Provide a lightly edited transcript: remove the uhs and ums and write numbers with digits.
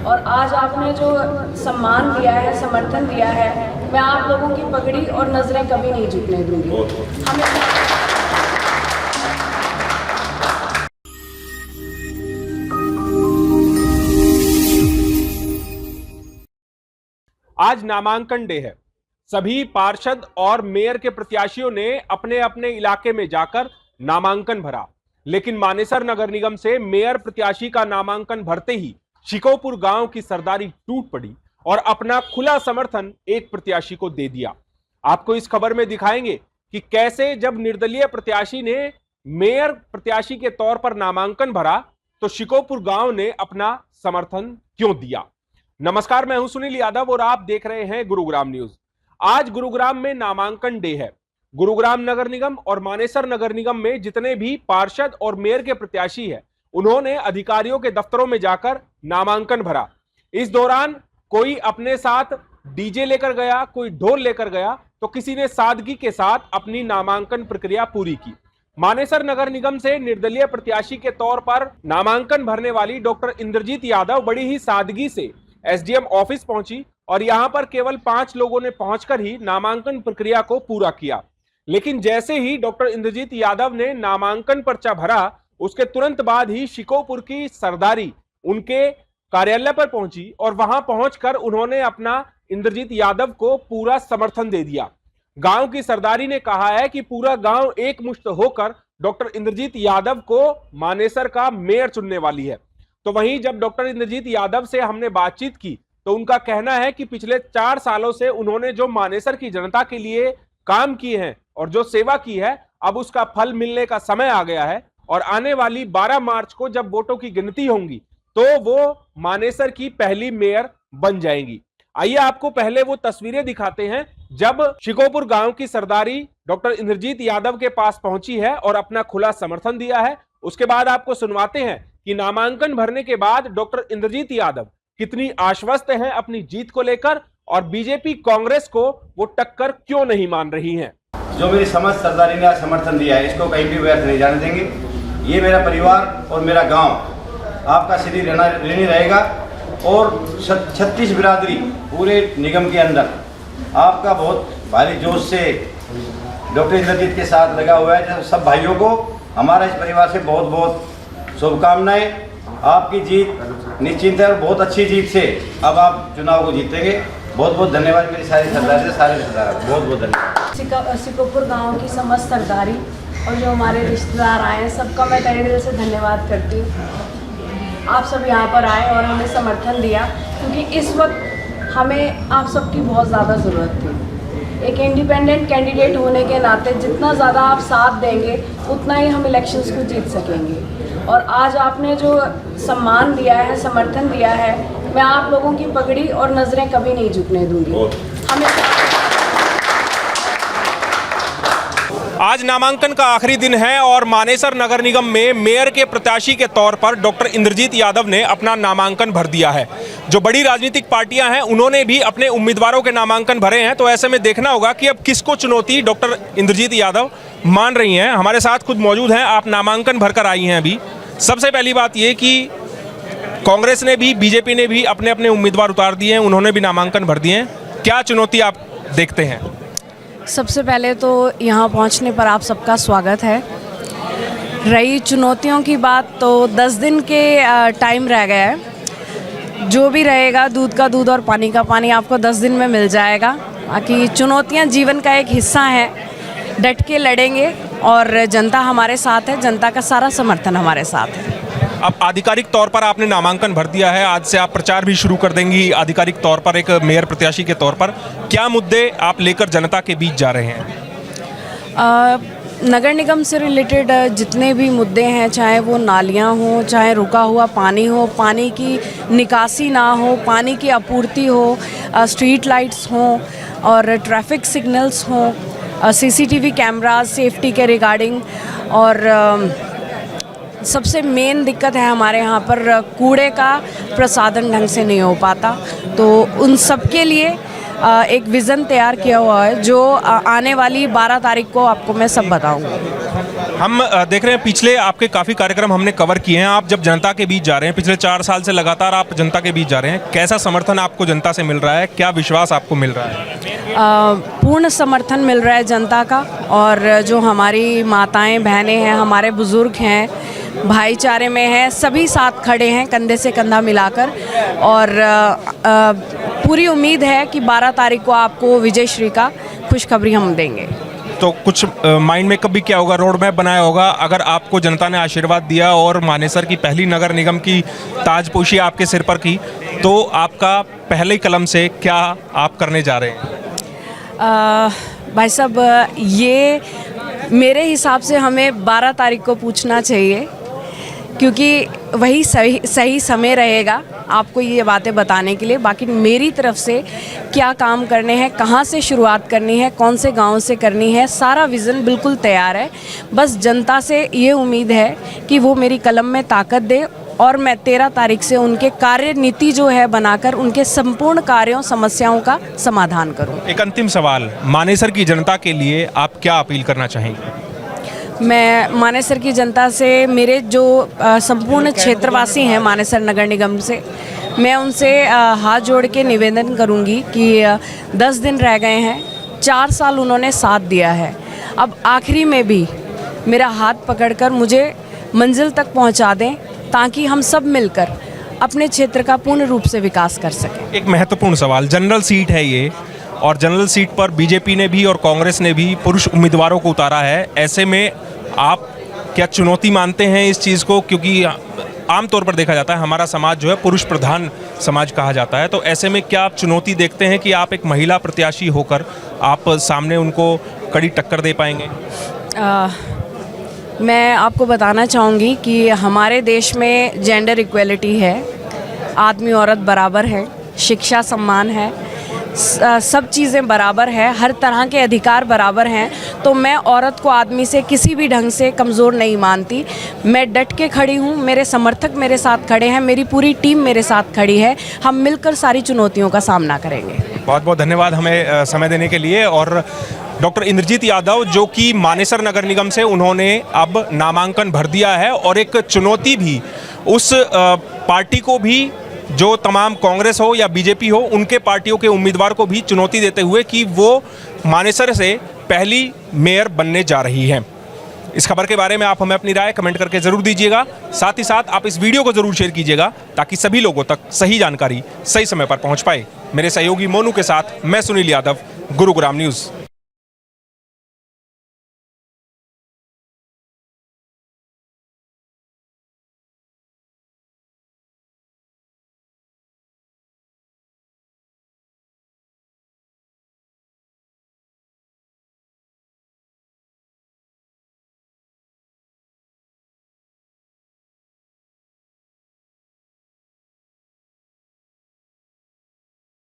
और आज आपने जो सम्मान दिया है, समर्थन दिया है, मैं आप लोगों की पगड़ी और नजरें कभी नहीं झुकने दूंगी। हमें आज नामांकन डे है। सभी पार्षद और मेयर के प्रत्याशियों ने अपने अपने इलाके में जाकर नामांकन भरा, लेकिन मानेसर नगर निगम से मेयर प्रत्याशी का नामांकन भरते ही शिकोपुर गांव की सरदारी टूट पड़ी और अपना खुला समर्थन एक प्रत्याशी को दे दिया। आपको इस खबर में दिखाएंगे कि कैसे जब निर्दलीय प्रत्याशी ने मेयर प्रत्याशी के तौर पर नामांकन भरा तो शिकोपुर गांव ने अपना समर्थन क्यों दिया। नमस्कार, मैं हूं सुनील यादव और आप देख रहे हैं गुरुग्राम न्यूज। आज गुरुग्राम में नामांकन डे है। गुरुग्राम नगर निगम और मानेसर नगर निगम में जितने भी पार्षद और मेयर के प्रत्याशी हैं, उन्होंने अधिकारियों के दफ्तरों में जाकर नामांकन भरा। इस दौरान कोई अपने साथ डीजे लेकर गया, कोई ढोल लेकर गया, तो किसी ने सादगी के साथ अपनी नामांकन प्रक्रिया पूरी की। मानेसर नगर निगम से निर्दलीय प्रत्याशी के तौर पर नामांकन भरने वाली डॉक्टर इंद्रजीत यादव बड़ी ही सादगी से एसडीएम ऑफिस पहुंची और यहां पर केवल 5 लोगों ने पहुंचकर ही नामांकन प्रक्रिया को पूरा किया। लेकिन जैसे ही डॉक्टर इंद्रजीत यादव ने नामांकन पर्चा भरा, उसके तुरंत बाद ही शिकोपुर की सरदारी उनके कार्यालय पर पहुंची और वहां पहुंचकर उन्होंने अपना इंद्रजीत यादव को पूरा समर्थन दे दिया। गांव की सरदारी ने कहा है कि पूरा गांव एकमुश्त होकर डॉक्टर इंद्रजीत यादव को मानेसर का मेयर चुनने वाली है। तो वहीं जब डॉक्टर इंद्रजीत यादव से हमने बातचीत की तो उनका कहना है कि पिछले 4 सालों से उन्होंने जो मानेसर की जनता के लिए काम किए हैं और जो सेवा की है, अब उसका फल मिलने का समय आ गया है और आने वाली 12 मार्च को जब वोटों की गिनती होंगी तो वो मानेसर की पहली मेयर बन जाएंगी। आइए आपको पहले वो तस्वीरें दिखाते हैं जब शिकोपुर गांव की सरदारी डॉक्टर इंद्रजीत यादव के पास पहुंची है और अपना खुला समर्थन दिया है। उसके बाद आपको सुनवाते हैं कि नामांकन भरने के बाद डॉक्टर इंद्रजीत यादव कितनी आश्वस्त हैं अपनी जीत को लेकर और बीजेपी कांग्रेस को वो टक्कर क्यों नहीं मान रही हैं। जो मेरी समस्त सरदारी ने समर्थन दिया है, इसको कहीं भी व्यर्थ नहीं जाने देंगे। ये मेरा परिवार और मेरा गांव आपका श्री ऋणी रहेगा और 36 बिरादरी पूरे निगम के अंदर आपका बहुत भारी जोश से डॉक्टर इंद्रजीत के साथ लगा हुआ है। सब भाइयों को हमारा इस परिवार से बहुत बहुत शुभकामनाएं। आपकी जीत निश्चित है और बहुत अच्छी जीत से अब आप चुनाव को जीतेंगे। बहुत बहुत धन्यवाद मेरी सारी सरदारी से, सारे सरदार बहुत बहुत धन्यवाद। शिकोपुर गांव की समस्त सरदारी और जो हमारे रिश्तेदार आए हैं, सबका मैं तहे दिल से धन्यवाद करती हूँ। आप सब यहाँ पर आए और हमें समर्थन दिया, क्योंकि इस वक्त हमें आप सबकी बहुत ज़्यादा ज़रूरत थी। एक इंडिपेंडेंट कैंडिडेट होने के नाते जितना ज़्यादा आप साथ देंगे उतना ही हम इलेक्शंस को जीत सकेंगे। और आज आपने जो सम्मान दिया है, समर्थन दिया है, मैं आप लोगों की पगड़ी और नज़रें कभी नहीं झुकने दूंगी। हमें आज नामांकन का आखिरी दिन है और मानेसर नगर निगम में मेयर के प्रत्याशी के तौर पर डॉक्टर इंद्रजीत यादव ने अपना नामांकन भर दिया है। जो बड़ी राजनीतिक पार्टियां हैं उन्होंने भी अपने उम्मीदवारों के नामांकन भरे हैं, तो ऐसे में देखना होगा कि अब किसको चुनौती डॉक्टर इंद्रजीत यादव मान रही हैं। हमारे साथ खुद मौजूद हैं, आप नामांकन भरकर आई हैं अभी। सबसे पहली बात ये कि कांग्रेस ने भी, बीजेपी ने भी अपने अपने उम्मीदवार उतार दिए हैं, उन्होंने भी नामांकन भर दिए हैं। क्या चुनौती आप देखते हैं? सबसे पहले तो यहाँ पहुँचने पर आप सबका स्वागत है। रही चुनौतियों की बात, तो 10 दिन के टाइम रह गया है। जो भी रहेगा, दूध का दूध और पानी का पानी आपको 10 दिन में मिल जाएगा। बाकी चुनौतियाँ जीवन का एक हिस्सा है, डट के लड़ेंगे और जनता हमारे साथ है, जनता का सारा समर्थन हमारे साथ है। अब आधिकारिक तौर पर आपने नामांकन भर दिया है, आज से आप प्रचार भी शुरू कर देंगी आधिकारिक तौर पर एक मेयर प्रत्याशी के तौर पर। क्या मुद्दे आप लेकर जनता के बीच जा रहे हैं? नगर निगम से रिलेटेड जितने भी मुद्दे हैं, चाहे वो नालियाँ हों, चाहे रुका हुआ पानी हो, पानी की निकासी ना हो, पानी की आपूर्ति हो, स्ट्रीट लाइट्स हों और ट्रैफिक सिग्नल्स हों, सीसीटीवी कैमरास सेफ्टी के रिगार्डिंग, और सबसे मेन दिक्कत है हमारे यहाँ पर कूड़े का प्रसाधन ढंग से नहीं हो पाता। तो उन सब के लिए एक विज़न तैयार किया हुआ है, जो आने वाली 12 तारीख को आपको मैं सब बताऊंगा। हम देख रहे हैं पिछले आपके काफ़ी कार्यक्रम हमने कवर किए हैं। आप जब जनता के बीच जा रहे हैं, पिछले 4 साल से लगातार आप जनता के बीच जा रहे हैं, कैसा समर्थन आपको जनता से मिल रहा है, क्या विश्वास आपको मिल रहा है? पूर्ण समर्थन मिल रहा है जनता का, और जो हमारी माताएं बहनें हैं, हमारे बुज़ुर्ग हैं, भाईचारे में हैं, सभी साथ खड़े हैं कंधे से कंधा मिलाकर। और पूरी उम्मीद है कि 12 तारीख को आपको विजय श्री का खुशखबरी हम देंगे। तो कुछ माइंड में कभी क्या होगा, रोड मैप बनाया होगा? अगर आपको जनता ने आशीर्वाद दिया और मानेसर की पहली नगर निगम की ताजपोशी आपके सिर पर की, तो आपका पहले कलम से क्या आप करने जा रहे हैं? भाई साहब, ये मेरे हिसाब से हमें 12 तारीख को पूछना चाहिए, क्योंकि वही सही समय रहेगा आपको ये बातें बताने के लिए। बाकी मेरी तरफ से क्या काम करने हैं, कहाँ से शुरुआत करनी है, कौन से गांव से करनी है, सारा विज़न बिल्कुल तैयार है। बस जनता से ये उम्मीद है कि वो मेरी कलम में ताकत दे और मैं 13 तारीख से उनके कार्य नीति जो है बनाकर उनके संपूर्ण कार्यों समस्याओं का समाधान करूं। एक अंतिम सवाल, मानेसर की जनता के लिए आप क्या अपील करना चाहेंगे? मैं मानेसर की जनता से, मेरे जो संपूर्ण क्षेत्रवासी हैं मानेसर नगर निगम से, मैं उनसे हाथ जोड़ के निवेदन करूंगी कि 10 दिन रह गए हैं, 4 साल उन्होंने साथ दिया है, अब आखिरी में भी मेरा हाथ पकड़कर मुझे मंजिल तक पहुंचा दें, ताकि हम सब मिलकर अपने क्षेत्र का पूर्ण रूप से विकास कर सकें। एक महत्वपूर्ण सवाल, जनरल सीट है ये, और जनरल सीट पर बीजेपी ने भी और कांग्रेस ने भी पुरुष उम्मीदवारों को उतारा है। ऐसे में आप क्या चुनौती मानते हैं इस चीज़ को? क्योंकि आमतौर पर देखा जाता है हमारा समाज जो है पुरुष प्रधान समाज कहा जाता है, तो ऐसे में क्या आप चुनौती देखते हैं कि आप एक महिला प्रत्याशी होकर आप सामने उनको कड़ी टक्कर दे पाएंगे? मैं आपको बताना चाहूँगी कि हमारे देश में जेंडर इक्वलिटी है, आदमी औरत बराबर है, शिक्षा सम्मान है, सब चीज़ें बराबर है, हर तरह के अधिकार बराबर हैं। तो मैं औरत को आदमी से किसी भी ढंग से कमज़ोर नहीं मानती। मैं डट के खड़ी हूँ, मेरे समर्थक मेरे साथ खड़े हैं, मेरी पूरी टीम मेरे साथ खड़ी है, हम मिलकर सारी चुनौतियों का सामना करेंगे। बहुत बहुत धन्यवाद हमें समय देने के लिए। और डॉक्टर इंद्रजीत यादव, जो कि मानेसर नगर निगम से उन्होंने अब नामांकन भर दिया है, और एक चुनौती भी उस पार्टी को भी जो तमाम कांग्रेस हो या बीजेपी हो, उनके पार्टियों के उम्मीदवार को भी चुनौती देते हुए कि वो मानेसर से पहली मेयर बनने जा रही हैं। इस खबर के बारे में आप हमें अपनी राय कमेंट करके ज़रूर दीजिएगा। साथ ही साथ आप इस वीडियो को ज़रूर शेयर कीजिएगा, ताकि सभी लोगों तक सही जानकारी सही समय पर पहुंच पाए। मेरे सहयोगी मोनू के साथ मैं सुनील यादव, गुरुग्राम न्यूज़।